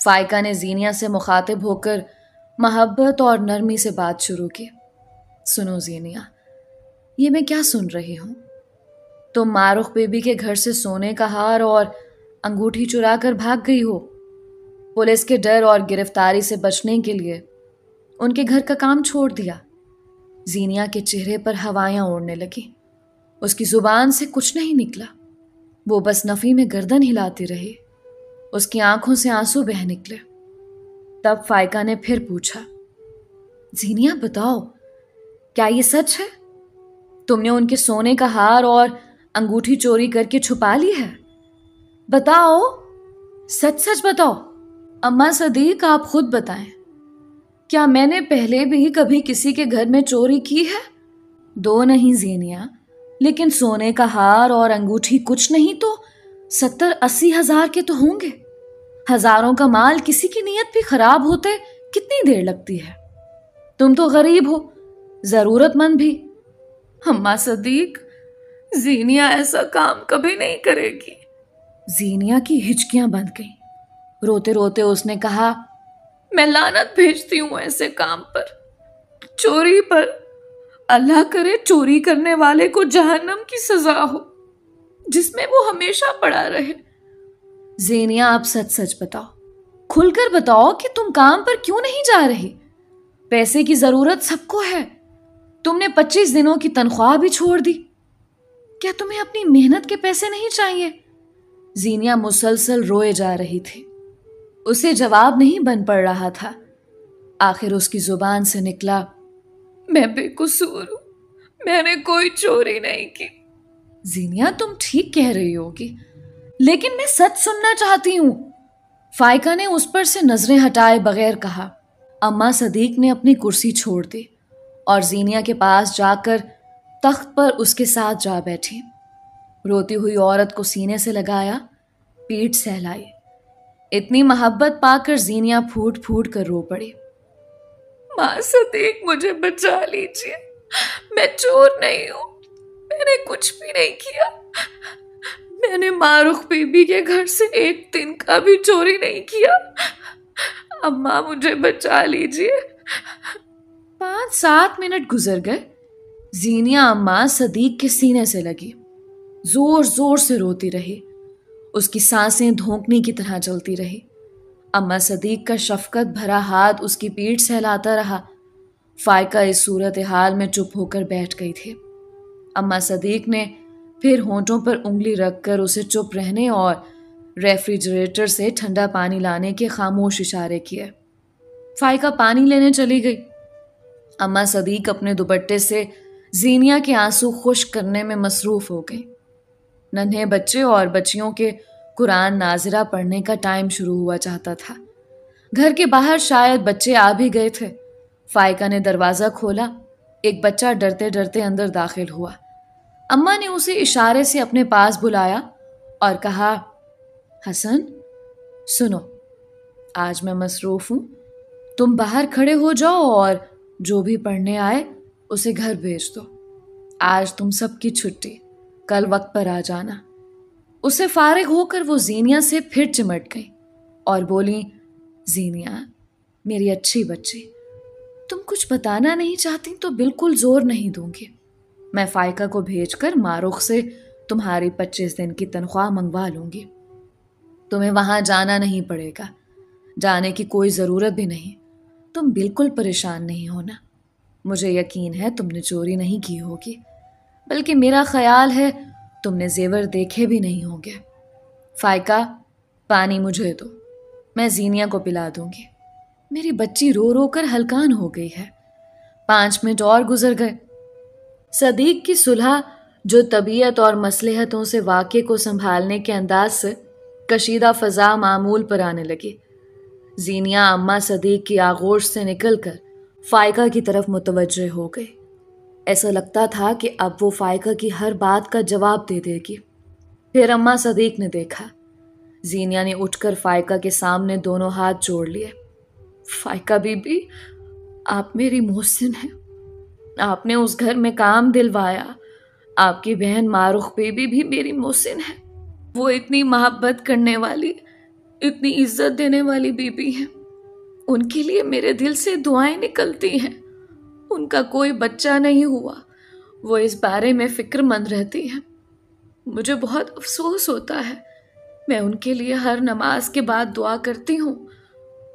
فائقہ نے زینیا سے مخاطب ہو کر محبت اور نرمی سے بات شروع کی۔ سنو زینیا، یہ میں کیا سن رہی ہوں؟ تم معروف بی بی کے گھر سے سونے کا ہار اور انگوٹھی چرا کر بھاگ گئی ہو۔ پولیس کے ڈر اور گرفتاری سے بچنے کے لیے ان کے گھر کا کام چھوڑ دیا۔ زینیا کے چہرے پر ہوائیاں اڑنے لگی، اس کی زبان سے کچھ نہیں نکلا، وہ بس نفی میں گردن ہلاتی رہی۔ اس کی آنکھوں سے آنسو بہہ نکلے۔ تب فائقہ نے پھر پوچھا، زینیا بتاؤ، کیا یہ سچ ہے؟ تم نے ان کے سونے کا ہار اور انگوٹھی چوری کر کے چھپا لی ہے؟ بتاؤ، سچ سچ بتاؤ۔ اماں صدیق، آپ خود بتائیں، کیا میں نے پہلے بھی کبھی کسی کے گھر میں چوری کی ہے؟ دو نہیں زینیا، لیکن سونے کا ہار اور انگوٹھی کچھ نہیں تو 70-80 ہزار کے تو ہوں گے۔ ہزاروں کا مال کسی کی نیت بھی خراب ہوتے کتنی دیر لگتی ہے؟ تم تو غریب ہو، ضرورت مند بھی۔ اماں صدیق، زینیا ایسا کام کبھی نہیں کرے گی۔ زینیا کی ہچکیاں بند گئیں۔ روتے روتے اس نے کہا، میں لعنت بھیجتی ہوں ایسے کام پر، چوری پر۔ اللہ کرے چوری کرنے والے کو جہنم کی سزا ہو، جس میں وہ ہمیشہ پڑا رہے۔ زینیا، آپ سچ سچ بتاؤ، کھل کر بتاؤ کہ تم کام پر کیوں نہیں جا رہی؟ پیسے کی ضرورت سب کو ہے، تم نے 25 دنوں کی تنخواہ بھی چھوڑ دی، کیا تمہیں اپنی محنت کے پیسے نہیں چاہیے؟ زینیا مسلسل روئے جا رہی تھی، اسے جواب نہیں بن پڑ رہا تھا۔ آخر اس کی زبان سے نکلا، میں بے قصور ہوں، میں نے کوئی چوری نہیں کی۔ زینیا، تم ٹھیک کہہ رہی ہوگی، لیکن میں سچ سننا چاہتی ہوں۔ فائقہ نے اس پر سے نظریں ہٹائے بغیر کہا۔ اماں صدیق نے اپنی کرسی چھوڑ دی اور زینیا کے پاس جا کر تخت پر اس کے ساتھ جا بیٹھی۔ روتی ہوئی عورت کو سینے سے لگایا، پیٹھ سہلائی۔ اتنی محبت پا کر زینیا پھوٹ پھوٹ کر رو پڑی۔ ماں صدیق، مجھے بچا لیجیے، میں چور نہیں ہوں، میں نے کچھ بھی نہیں کیا، میں نے مارخ بی بی کے گھر سے ایک دن کا بھی چوری نہیں کیا، اماں مجھے بچا لیجیے۔ 5-7 منٹ گزر گئے۔ زینیا اماں صدیق کے سینے سے لگی، زور زور سے روتی رہی، اس کی سانسیں دھونکنے کی طرح چلتی رہی۔ اماں صدیق کا شفقت بھرا ہاتھ اس کی پیٹھ سہلاتا رہا۔ فائقہ اس صورتحال میں چپ ہو کر بیٹھ گئی تھی۔ اماں صدیق نے پھر ہونٹوں پر انگلی رکھ کر اسے چپ رہنے اور ریفریجریٹر سے ٹھنڈا پانی لانے کے خاموش اشارے کیے۔ فائقہ پانی لینے چلی گئی۔ اماں صدیق اپنے دوپٹے سے زینیا کے آنسو خشک کرنے میں مصروف ہو گئی۔ ننھے بچے اور بچیوں کے قرآن ناظرہ پڑھنے کا ٹائم شروع ہوا چاہتا تھا۔ گھر کے باہر شاید بچے آ بھی گئے تھے۔ فائقہ نے دروازہ کھولا، ایک بچہ ڈرتے ڈرتے اندر داخل ہوا۔ اماں نے اسے اشارے سے اپنے پاس بلایا اور کہا، حسن، سنو، آج میں مصروف ہوں، تم باہر کھڑے ہو جاؤ اور جو بھی پڑھنے آئے اسے گھر بھیج دو۔ آج تم سب کی چھٹی، کل وقت پر آ جانا۔ اسے فارغ ہو کر وہ زینیا سے پھر چمٹ گئی اور بولی، زینیا میری اچھی بچی، تم کچھ بتانا نہیں چاہتی تو بالکل زور نہیں دوں گی۔ میں فائقہ کو بھیج کر مارخ سے تمہاری 25 دن کی تنخواہ منگوا لوں گی۔ تمہیں وہاں جانا نہیں پڑے گا، جانے کی کوئی ضرورت بھی نہیں، تم بالکل پریشان نہیں ہونا۔ مجھے یقین ہے تم نے چوری نہیں کی ہوگی، بلکہ میرا خیال ہے تم نے زیور دیکھے بھی نہیں ہوں گے۔ فائقہ، پانی مجھے دو، میں زینیا کو پلا دوں گی، میری بچی رو رو کر ہلکان ہو گئی ہے۔ 5 منٹ اور گزر گئے۔ صدیق کی صلح جو طبیعت اور مصلحتوں سے واقعے کو سنبھالنے کے انداز سے کشیدہ فضا معمول پر آنے لگی۔ زینیا اماں صدیق کی آغوش سے نکل کر فائقہ کی طرف متوجہ ہو گئی۔ ایسا لگتا تھا کہ اب وہ فائقہ کی ہر بات کا جواب دے دے گی۔ پھر اماں صدیق نے دیکھا، زینیا نے اٹھ کر فائقہ کے سامنے دونوں ہاتھ جوڑ لیے۔ فائقہ بی بی، آپ میری محسن ہیں، آپ نے اس گھر میں کام دلوایا، آپ کی بہن مارخ بی بی بھی میری محسن ہے، وہ اتنی محبت کرنے والی، اتنی عزت دینے والی بی بی ہیں، ان کے لیے میرے دل سے دعائیں نکلتی ہیں۔ ان کا کوئی بچہ نہیں ہوا، وہ اس بارے میں فکر مند رہتی ہیں، مجھے بہت افسوس ہوتا ہے، میں ان کے لیے ہر نماز کے بعد دعا کرتی ہوں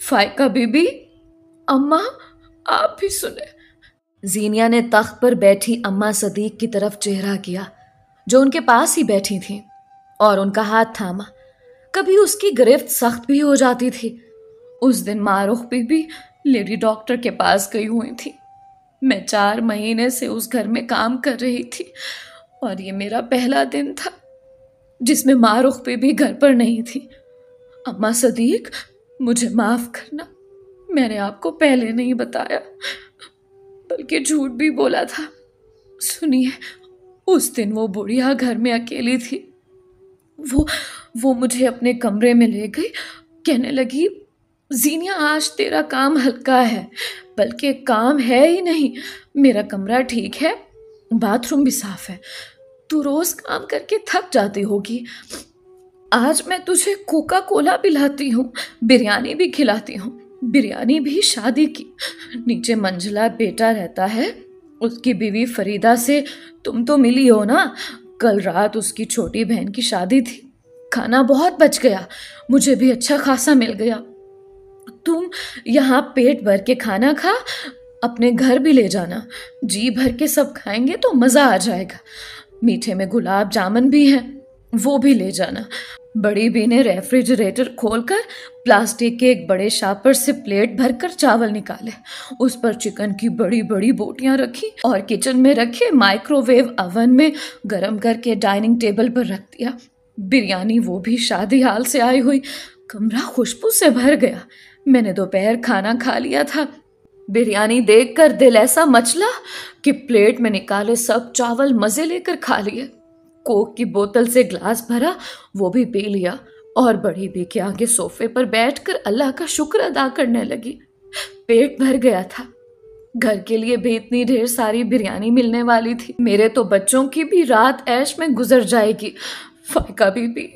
فائقہ بی بی، اماں آپ بھی سنیں۔ زینیا نے تخت پر بیٹھی اماں صدیق کی طرف چہرہ کیا جو ان کے پاس ہی بیٹھی تھیں، اور ان کا ہاتھ تھاما۔ کبھی اس کی گرفت سخت بھی ہو جاتی تھی۔ اس دن معروف بی بی لیڈی ڈاکٹر کے پاس گئی ہوئی تھی۔ میں 4 مہینے سے اس گھر میں کام کر رہی تھی، اور یہ میرا پہلا دن تھا جس میں معروف بی بی گھر پر نہیں تھی۔ اماں صدیق، مجھے معاف کرنا، میں نے آپ کو پہلے نہیں بتایا، بلکہ جھوٹ بھی بولا تھا۔ سنیے، اس دن وہ بڑھیا گھر میں اکیلی تھی۔ وہ مجھے اپنے کمرے میں لے گئی، کہنے لگی، زینیا آج تیرا کام ہلکا ہے، بلکہ کام ہے ہی نہیں، میرا کمرہ ٹھیک ہے، باتھ روم بھی صاف ہے، تو روز کام کر کے تھک جاتی ہوگی، آج میں تجھے کوکا کولا پلاتی ہوں، بریانی بھی کھلاتی ہوں، بریانی بھی شادی کی۔ نیچے منجلا بیٹا رہتا ہے، اس کی بیوی فریدہ سے تم تو ملی ہو نا، کل رات اس کی چھوٹی بہن کی شادی تھی، کھانا بہت بچ گیا، مجھے بھی اچھا خاصا مل گیا، تم یہاں پیٹ بھر کے کھانا کھا، اپنے گھر بھی لے جانا، جی بھر کے سب کھائیں گے تو مزہ آ جائے گا، میٹھے میں گلاب جامن بھی ہیں، وہ بھی لے جانا۔ بڑی بی نے ریفریجریٹر کھول کر پلاسٹک کے ایک بڑے شاپر سے پلیٹ بھر کر چاول نکالے، اس پر چکن کی بڑی بڑی بوٹیاں رکھی اور کچن میں رکھے مائکرو ویو اوون میں گرم کر کے ڈائننگ ٹیبل پر رکھ دیا۔ بریانی وہ بھی شادی حال سے آئی ہوئی، کمرہ خوشبو سے بھر گیا۔ میں نے دوپہر کھانا کھا لیا تھا، بریانی دیکھ کر دل ایسا مچلا کہ پلیٹ میں نکالے سب چاول مزے لے کر کھا لیے۔ کوک کی بوتل سے گلاس بھرا، وہ بھی پی لیا، اور بڑی بی کے آگے صوفے پر بیٹھ کر اللہ کا شکر ادا کرنے لگی۔ پیٹ بھر گیا تھا، گھر کے لیے بھی اتنی ڈھیر ساری بریانی ملنے والی تھی، میرے تو بچوں کی بھی رات عیش میں گزر جائے گی۔ فائقہ بی بی،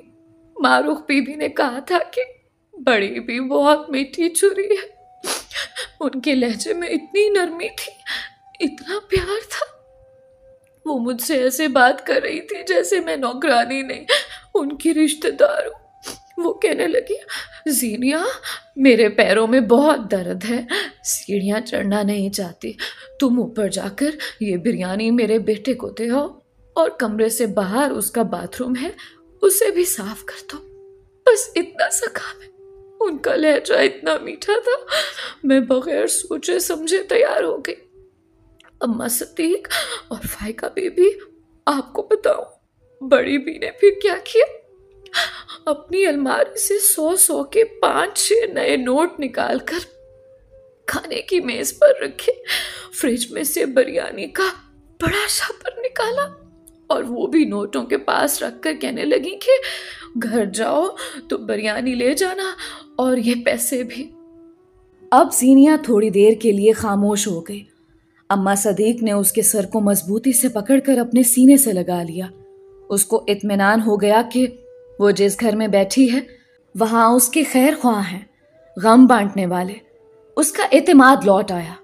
معروف بی بی نے کہا تھا کہ بڑی بی بہت میٹھی چھری ہے، ان کے لہجے میں اتنی نرمی تھی، اتنا پیار تھا، وہ مجھ سے ایسے بات کر رہی تھی جیسے میں نوکرانی نہیں، ان کی رشتہ دار ہوں۔ وہ کہنے لگی، زینیا، میرے پیروں میں بہت درد ہے، سیڑھیاں چڑھنا نہیں چاہتی، تم اوپر جا کر یہ بریانی میرے بیٹے کو دے آؤ، اور کمرے سے باہر اس کا باتھ روم ہے، اسے بھی صاف کر دو، بس اتنا سا کام ہے۔ ان کا لہجہ اتنا میٹھا تھا، میں بغیر سوچے سمجھے تیار ہو گئی۔ اماں صدیق اور فائقہ بی بی، آپ کو بتاؤں بڑی بی نے پھر کیا کیا؟ اپنی الماری سے 100 کے 5-6 نئے نوٹ نکال کر کھانے کی میز پر رکھے، فریج میں سے بریانی کا بڑا شاپر نکالا، اور وہ بھی نوٹوں کے پاس رکھ کر کہنے لگی کہ گھر جاؤ تو بریانی لے جانا، اور یہ پیسے بھی۔ اب زینیا تھوڑی دیر کے لیے خاموش ہو گئی۔ اماں صدیق نے اس کے سر کو مضبوطی سے پکڑ کر اپنے سینے سے لگا لیا۔ اس کو اطمینان ہو گیا کہ وہ جس گھر میں بیٹھی ہے وہاں اس کے خیر خواہ ہیں، غم بانٹنے والے۔ اس کا اعتماد لوٹ آیا۔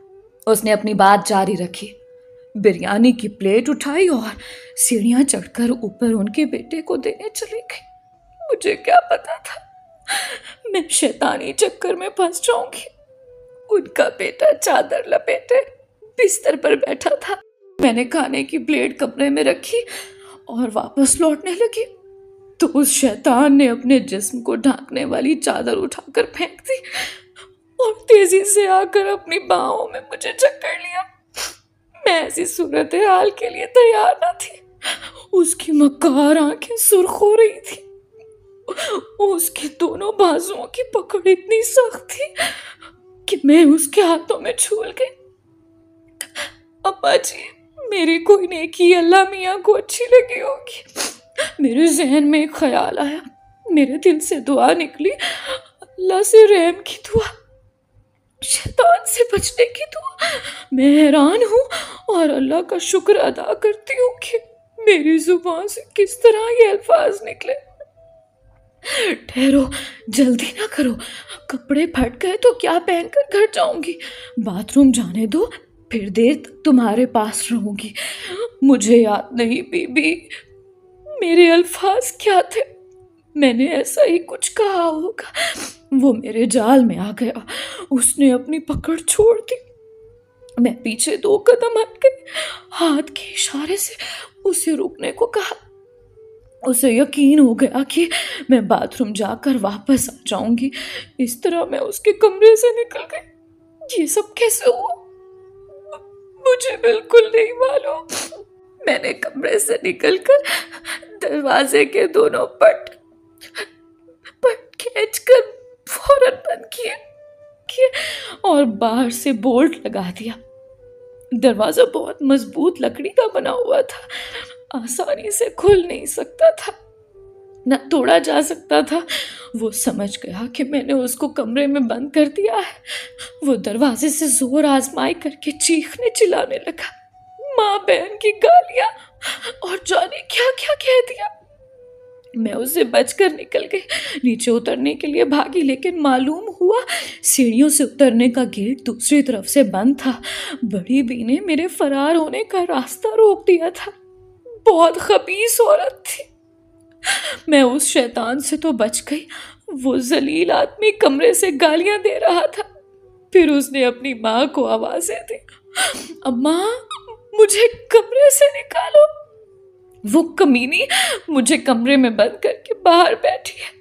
اس نے اپنی بات جاری رکھی، بریانی کی پلیٹ اٹھائی اور سیڑھیاں چڑھ کر اوپر ان کے بیٹے کو دینے چلی گئی۔ مجھے کیا پتا تھا میں شیطانی چکر میں پھنس جاؤں گی۔ ان کا بیٹا چادر لپیٹے بستر پر بیٹھا تھا، میں نے کھانے کی پلیٹ کمرے میں رکھی اور واپس لوٹنے لگی تو اس شیطان نے اپنے جسم کو ڈھانکنے والی چادر اٹھا کر پھینک دی اور تیزی سے آ کر اپنی باہوں میں مجھے جکڑ لیا۔ میں ایسی صورتحال کے لیے تیار نہ تھی۔ اس کی مکار آنکھیں سرخ ہو رہی تھی، اس کے دونوں بازوؤں کی پکڑ اتنی سخت تھی کہ میں اس کے ہاتھوں میں جھول گئی۔ اماں جی، میری کوئی نیکی اللہ میاں کو اچھی لگی ہوگی۔ میرے ذہن میں ایک خیال آیا، میرے دل سے دعا نکلی، اللہ سے رحم کی دعا، شیطان سے بچنے کی دعا۔ میں حیران ہوں اور اللہ کا شکر ادا کرتی ہوں کہ میری زبان سے کس طرح یہ الفاظ نکلے۔ ٹھہرو، جلدی نہ کرو، کپڑے پھٹ گئے تو کیا پہن کر گھر جاؤں گی؟ باتھ روم جانے دو، پھر دیر تک تمہارے پاس رہوں گی۔ مجھے یاد نہیں بی بی، میرے الفاظ کیا تھے؟ میں نے ایسا ہی کچھ کہا ہوگا، وہ میرے جال میں آ گیا، اس نے اپنی پکڑ چھوڑ دی، میں پیچھے 2 قدم ہٹ گئی، ہاتھ کے اشارے سے اسے رکنے کو کہا۔ اسے یقین ہو گیا کہ میں باتھ روم جا کر واپس آ جاؤں گی، اس طرح میں اس کے کمرے سے نکل گئی۔ یہ سب کیسے ہوا مجھے بالکل نہیں معلوم۔ میں نے کمرے سے نکل کر دروازے کے دونوں پٹ کھینچ کر فوراً بند کیے اور باہر سے بولٹ لگا دیا۔ دروازہ بہت مضبوط لکڑی کا بنا ہوا تھا، آسانی سے کھل نہیں سکتا تھا، نہ توڑا جا سکتا تھا۔ وہ سمجھ گیا کہ میں نے اس کو کمرے میں بند کر دیا ہے۔ وہ دروازے سے زور آزمائی کر کے چیخنے چلانے لگا، ماں بہن کی گالیاں اور جانے کیا کیا کہہ دیا۔ میں اسے بچ کر نکل گئی، نیچے اترنے کے لیے بھاگی، لیکن معلوم ہوا سیڑھیوں سے اترنے کا گیٹ دوسری طرف سے بند تھا۔ بڑی بی نے میرے فرار ہونے کا راستہ روک دیا تھا۔ بہت خبیث عورت تھی۔ میں اس شیطان سے تو بچ گئی، وہ ذلیل آدمی کمرے سے گالیاں دے رہا تھا۔ پھر اس نے اپنی ماں کو آوازیں دی، اماں مجھے کمرے سے نکالو۔ وہ کمینی مجھے کمرے میں بند کر کے باہر بیٹھی ہے۔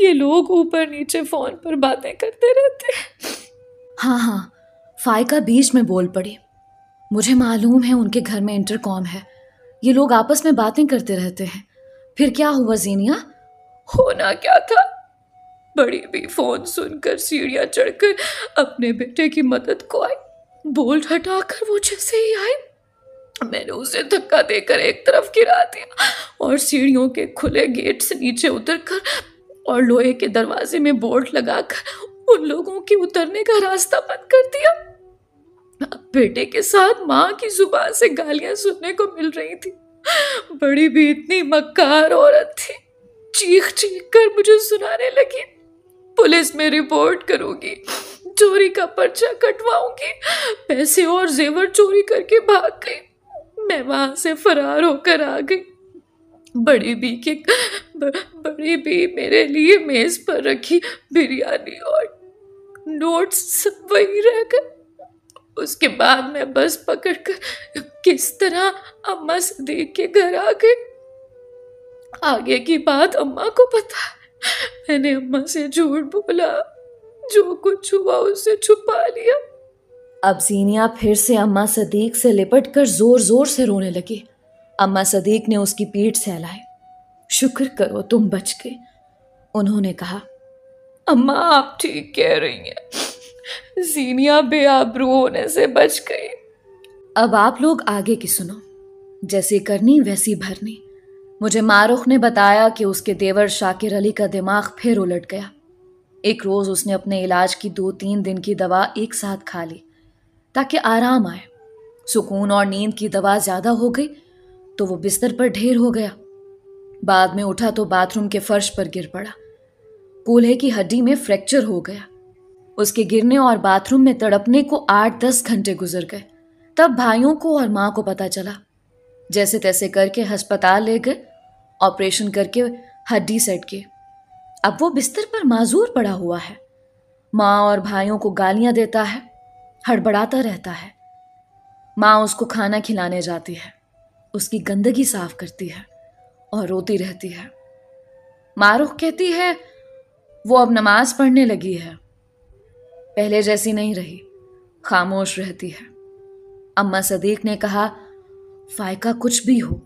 یہ لوگ اوپر نیچے فون پر باتیں کرتے رہتے ہیں۔ ہاں، فائقہ بیچ میں بول پڑی، مجھے معلوم ہے ان کے گھر میں انٹر کام ہے، یہ لوگ آپس میں باتیں کرتے رہتے ہیں۔ پھر کیا ہوا زینیا؟ ہونا کیا تھا، بڑی بھی فون سن کر سیڑھیاں چڑھ کر اپنے بیٹے کی مدد کو آئی۔ بولٹ ہٹا کر وہ جیسے ہی آئی، میں نے اسے دھکا دے کر ایک طرف گرا دیا اور سیڑھیوں کے کھلے گیٹ سے نیچے اتر کر اور لوہے کے دروازے میں بولٹ لگا کر ان لوگوں کے اترنے کا راستہ بند کر دیا۔ بیٹے کے ساتھ ماں کی زبان سے گالیاں سننے کو مل رہی تھی۔ بڑی بھی اتنی مکار عورت تھی، چیخ چیخ کر مجھے سنانے لگی، پولیس میں رپورٹ کروں گی، چوری کا پرچہ کٹواؤں گی، پیسے اور زیور چوری کر کے بھاگ گئی۔ میں وہاں سے فرار ہو کر آ گئی۔ بڑی بی میرے لیے میز پر رکھی بریانی اور نوٹس سب وہی رہ گئے۔ اس کے بعد میں بس پکڑ کر کس طرح اماں صدیق کے گھر آ گئی۔ آگے کی بات اماں کو پتا ہے، میں نے اماں سے جھوٹ بولا، جو کچھ ہوا اسے چھپا لیا۔ اب زینیا پھر سے اماں صدیق سے لپٹ کر زور زور سے رونے لگی۔ اماں صدیق نے اس کی پیٹھ سہلائے، شکر کرو تم بچ گئے، انہوں نے کہا۔ اماں آپ ٹھیک کہہ رہی ہیں، زینیا بے آبرو ہونے سے بچ گئی۔ اب آپ لوگ آگے کی سنو، جیسی کرنی ویسی بھرنی۔ مجھے معروف نے بتایا کہ اس کے دیور شاکر علی کا دماغ پھر الٹ گیا۔ ایک روز اس نے اپنے علاج کی 2-3 دن کی دوا ایک ساتھ کھا لی تاکہ آرام آئے۔ سکون اور نیند کی دوا زیادہ ہو گئی تو وہ بستر پر ڈھیر ہو گیا۔ بعد میں اٹھا تو باتھ روم کے فرش پر گر پڑا، کولہے کی ہڈی میں فریکچر ہو گیا۔ اس کے گرنے اور باتھ روم میں تڑپنے کو 8-10 گھنٹے گزر گئے۔ تب بھائیوں کو اور ماں کو پتا چلا، جیسے تیسے کر کے ہسپتال لے گئے، آپریشن کر کے ہڈی سیٹ کی۔ اب وہ بستر پر معذور پڑا ہوا ہے، ماں اور بھائیوں کو گالیاں دیتا ہے، ہڑبڑاتا رہتا ہے۔ ماں اس کو کھانا کھلانے جاتی ہے، اس کی گندگی صاف کرتی ہے اور روتی رہتی ہے۔ معروف کہتی ہے وہ اب نماز پڑھنے لگی ہے، پہلے جیسی نہیں رہی، خاموش رہتی ہے۔ اماں صدیق نے کہا، فائقہ کچھ بھی ہو،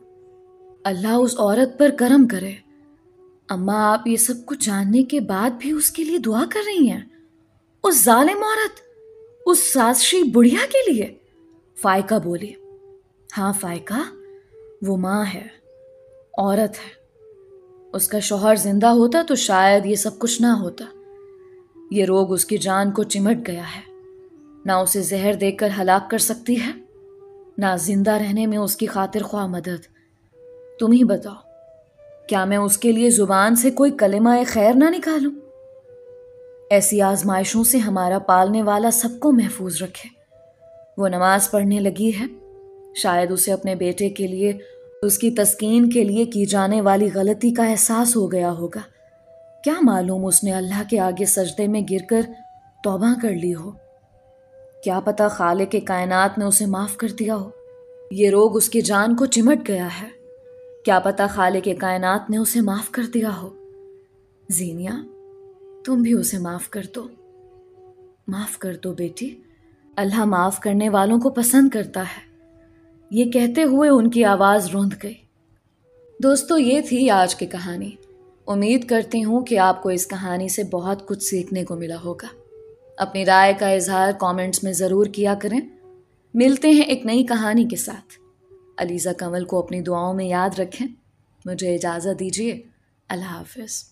اللہ اس عورت پر کرم کرے۔ اماں آپ یہ سب کچھ جاننے کے بعد بھی اس کے لیے دعا کر رہی ہیں، اس ظالم عورت، اس سازشی بڑھیا کے لیے؟ فائقہ بولی، ہاں فائقہ، وہ ماں ہے، عورت ہے، اس کا شوہر زندہ ہوتا تو شاید یہ سب کچھ نہ ہوتا۔ یہ روگ اس کی جان کو چمٹ گیا ہے، نہ اسے زہر دے کر ہلاک کر سکتی ہے، نہ زندہ رہنے میں اس کی خاطر خواہ مدد۔ تم ہی بتاؤ، کیا میں اس کے لیے زبان سے کوئی کلمہ خیر نہ نکالوں؟ ایسی آزمائشوں سے ہمارا پالنے والا سب کو محفوظ رکھے۔ وہ نماز پڑھنے لگی ہے، شاید اسے اپنے بیٹے کے لیے اس کی تسکین کے لیے کی جانے والی غلطی کا احساس ہو گیا ہوگا۔ کیا معلوم اس نے اللہ کے آگے سجدے میں گر کر توبہ کر لی ہو۔ کیا پتہ خالق کائنات نے اسے معاف کر دیا ہو۔ یہ روگ اس کی جان کو چمٹ گیا ہے۔ کیا پتہ خالق کائنات نے اسے معاف کر دیا ہو۔ زینیا، تم بھی اسے معاف کر دو۔ معاف کر دو بیٹی، اللہ معاف کرنے والوں کو پسند کرتا ہے۔ یہ کہتے ہوئے ان کی آواز روند گئی۔ دوستو، یہ تھی آج کی کہانی۔ امید کرتی ہوں کہ آپ کو اس کہانی سے بہت کچھ سیکھنے کو ملا ہوگا۔ اپنی رائے کا اظہار کامنٹس میں ضرور کیا کریں۔ ملتے ہیں ایک نئی کہانی کے ساتھ۔ علیزہ کنول کو اپنی دعاؤں میں یاد رکھیں۔ مجھے اجازت دیجیے۔ اللہ حافظ۔